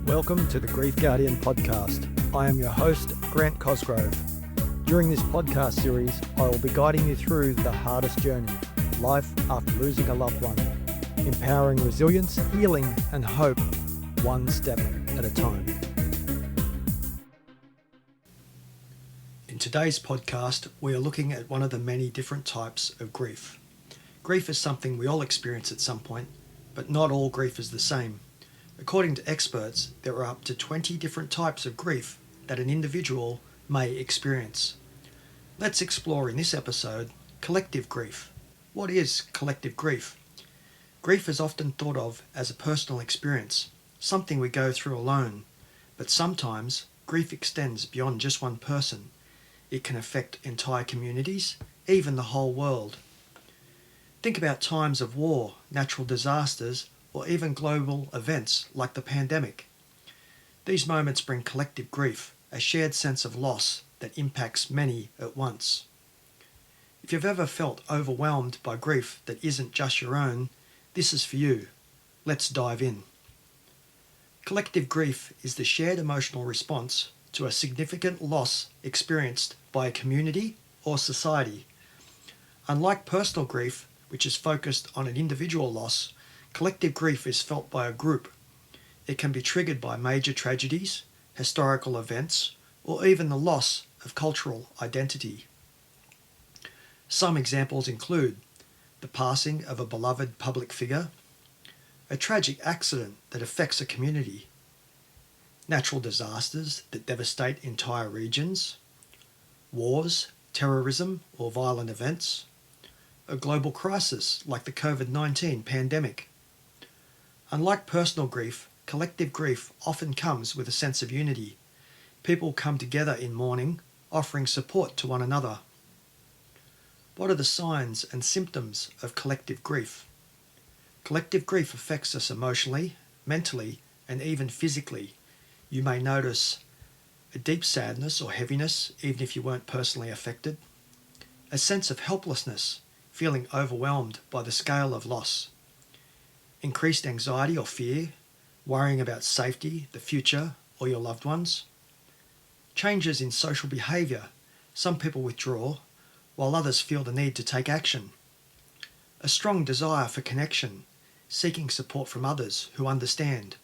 Welcome to the Grief Guardian podcast. I am your host, Grant Cosgrove. During this podcast series, I will be guiding you through the hardest journey, life after losing a loved one, empowering resilience, healing, and hope, one step at a time. In today's podcast, we are looking at one of the many different types of grief. Grief is something we all experience at some point, but not all grief is the same. According to experts, there are up to 20 different types of grief that an individual may experience. Let's explore in this episode collective grief. What is collective grief? Grief is often thought of as a personal experience, something we go through alone, but sometimes grief extends beyond just one person. It can affect entire communities, even the whole world. Think about times of war, natural disasters, or even global events like the pandemic. These moments bring collective grief, a shared sense of loss that impacts many at once. If you've ever felt overwhelmed by grief that isn't just your own, this is for you. Let's dive in. Collective grief is the shared emotional response to a significant loss experienced by a community or society. Unlike personal grief, which is focused on an individual loss, collective grief is felt by a group. It can be triggered by major tragedies, historical events, or even the loss of cultural identity. Some examples include the passing of a beloved public figure, a tragic accident that affects a community, natural disasters that devastate entire regions, wars, terrorism, or violent events, a global crisis like the COVID-19 pandemic. Unlike personal grief, collective grief often comes with a sense of unity. People come together in mourning, offering support to one another. What are the signs and symptoms of collective grief? Collective grief affects us emotionally, mentally, and even physically. You may notice a deep sadness or heaviness, even if you weren't personally affected. A sense of helplessness, feeling overwhelmed by the scale of loss. Increased anxiety or fear, worrying about safety, the future, or your loved ones. Changes in social behaviour. Some people withdraw, while others feel the need to take action. A strong desire for connection, seeking support from others who understand.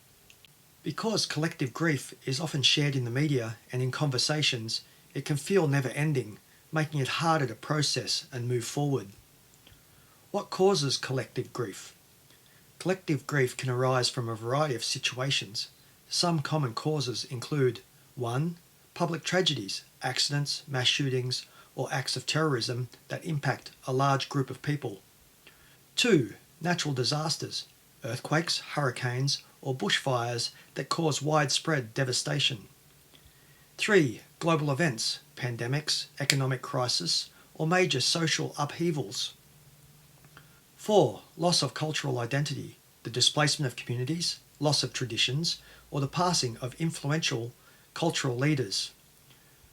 Because collective grief is often shared in the media and in conversations, it can feel never-ending, making it harder to process and move forward. What causes collective grief? Collective grief can arise from a variety of situations. Some common causes include 1. Public tragedies, accidents, mass shootings, or acts of terrorism that impact a large group of people. 2. Natural disasters, earthquakes, hurricanes, or bushfires that cause widespread devastation. 3. Global events, pandemics, economic crisis, or major social upheavals. 4. Loss of cultural identity, the displacement of communities, loss of traditions, or the passing of influential cultural leaders.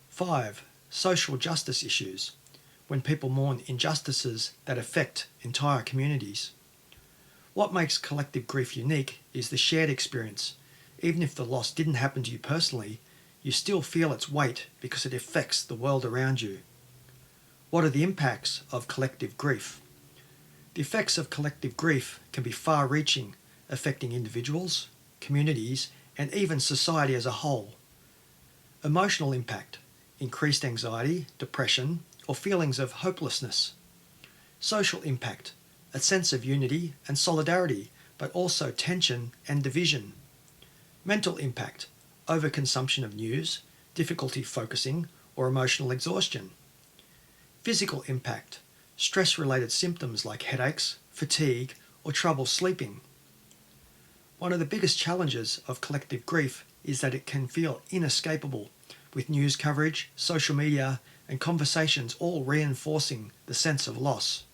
5. Social justice issues, when people mourn injustices that affect entire communities. What makes collective grief unique is the shared experience. Even if the loss didn't happen to you personally, you still feel its weight because it affects the world around you. What are the impacts of collective grief? The effects of collective grief can be far-reaching, affecting individuals, communities, and even society as a whole. Emotional impact, increased anxiety, depression, or feelings of hopelessness. Social impact, a sense of unity and solidarity, but also tension and division. Mental impact, overconsumption of news, difficulty focusing, or emotional exhaustion. Physical impact, stress-related symptoms like headaches, fatigue, or trouble sleeping. One of the biggest challenges of collective grief is that it can feel inescapable, with news coverage, social media, and conversations all reinforcing the sense of loss.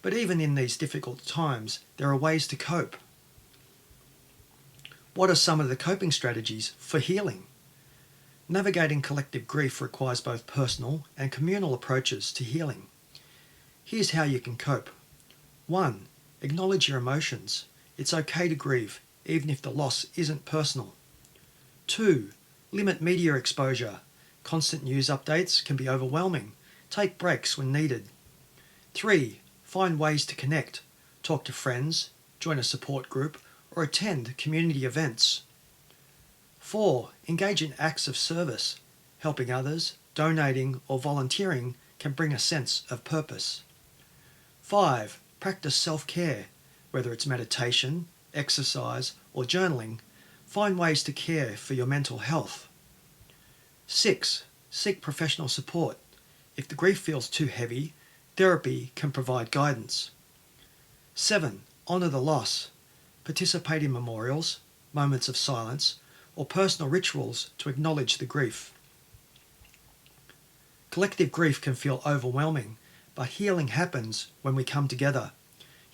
But even in these difficult times, there are ways to cope. What are some of the coping strategies for healing? Navigating collective grief requires both personal and communal approaches to healing. Here's how you can cope. 1. Acknowledge your emotions. It's okay to grieve, even if the loss isn't personal. 2. Limit media exposure. Constant news updates can be overwhelming. Take breaks when needed. 3. Find ways to connect. Talk to friends, join a support group, or attend community events. 4. Engage in acts of service. Helping others, donating, or volunteering can bring a sense of purpose. 5. Practice self-care. Whether it's meditation, exercise, or journaling, find ways to care for your mental health. 6. Seek professional support. If the grief feels too heavy, therapy can provide guidance. 7. Honour the loss. Participate in memorials, moments of silence, or personal rituals to acknowledge the grief. Collective grief can feel overwhelming, but healing happens when we come together.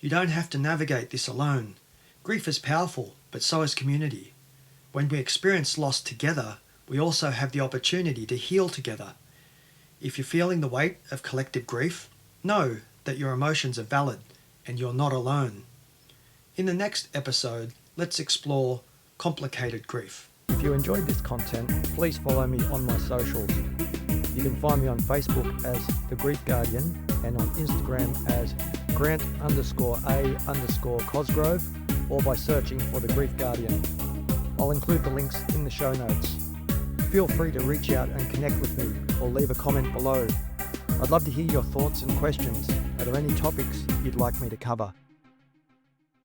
You don't have to navigate this alone. Grief is powerful, but so is community. When we experience loss together, we also have the opportunity to heal together. If you're feeling the weight of collective grief, know that your emotions are valid and you're not alone. In the next episode, let's explore complicated grief. If you enjoyed this content, please follow me on my socials. You can find me on Facebook as The Grief Guardian and on Instagram as Grant_A_Cosgrove or by searching for The Grief Guardian. I'll include the links in the show notes. Feel free to reach out and connect with me or leave a comment below. I'd love to hear your thoughts and questions. Are there any topics you'd like me to cover?